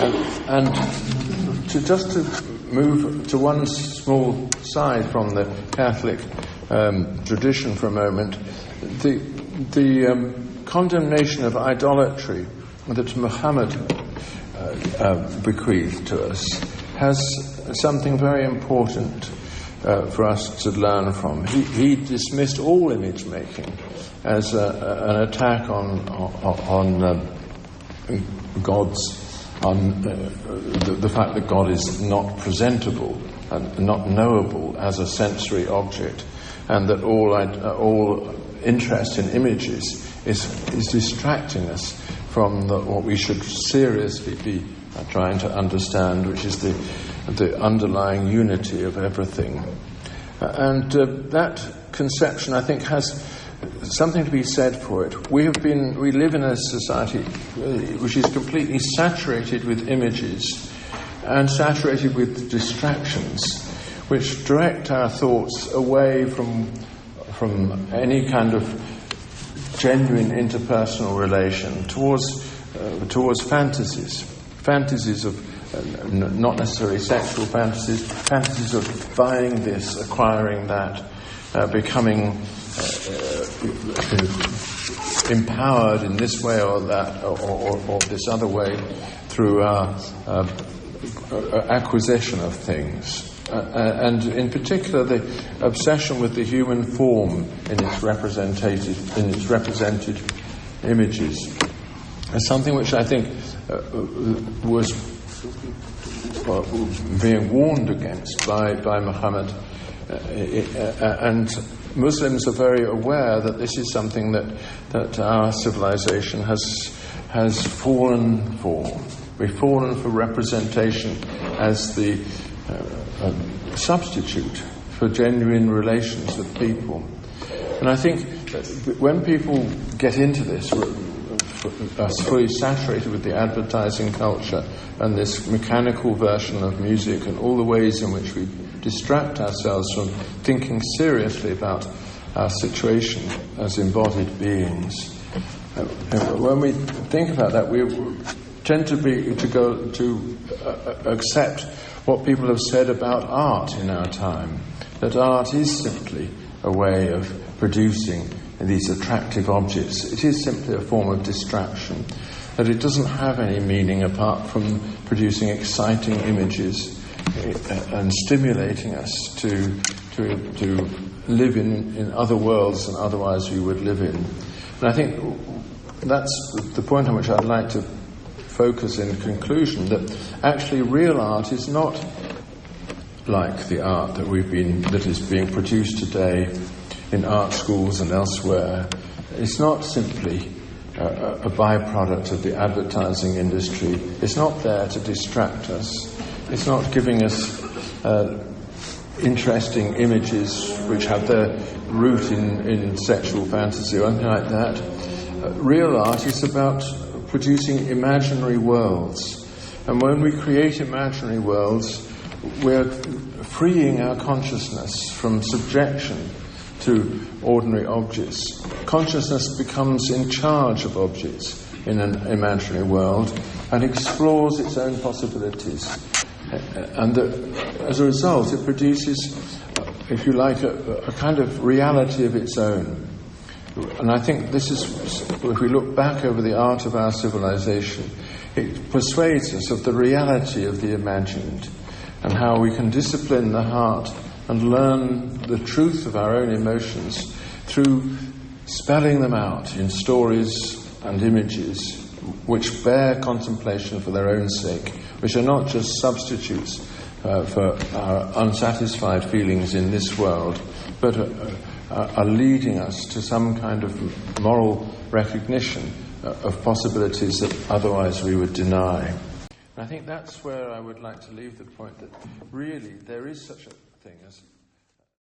And just to move to one small side from the Catholic tradition for a moment, the condemnation of idolatry that Muhammad bequeathed to us has something very important for us to learn from. He dismissed all image making as an attack on God's, on the fact that God is not presentable and not knowable as a sensory object, and that all interest in images is distracting us from what we should seriously be trying to understand, which is the underlying unity of everything. And that conception, I think, has something to be said for it. We live in a society which is completely saturated with images and saturated with distractions, which direct our thoughts away from any kind of genuine interpersonal relation towards fantasies of not necessarily sexual fantasies of buying this, acquiring that, becoming empowered in this way or that or this other way through our acquisition of things. And in particular, the obsession with the human form in its represented images is something which I think was being warned against by Muhammad, and Muslims are very aware that this is something that our civilization has fallen for. We've fallen for representation as the substitute for genuine relations with people. And I think that when people get into this, are fully saturated with the advertising culture and this mechanical version of music and all the ways in which we distract ourselves from thinking seriously about our situation as embodied beings. When we think about that, we tend to accept what people have said about art in our time, that art is simply a way of producing these attractive objects. It is simply a form of distraction, that it doesn't have any meaning apart from producing exciting images and stimulating us to live in other worlds than otherwise we would live in. And I think that's the point on which I'd like to focus in conclusion, that actually real art is not like the art that is being produced today in art schools and elsewhere. It's not simply a byproduct of the advertising industry. It's not there to distract us. It's not giving us interesting images which have their root in sexual fantasy or anything like that. Real art is about producing imaginary worlds. And when we create imaginary worlds, we're freeing our consciousness from subjection to ordinary objects. Consciousness becomes in charge of objects in an imaginary world and explores its own possibilities. And as a result, it produces, if you like, a kind of reality of its own. And I think this is, if we look back over the art of our civilization, it persuades us of the reality of the imagined and how we can discipline the heart and learn the truth of our own emotions through spelling them out in stories and images which bear contemplation for their own sake, which are not just substitutes for our unsatisfied feelings in this world, but are leading us to some kind of moral recognition of possibilities that otherwise we would deny. And I think that's where I would like to leave the point, that really there is such a thing as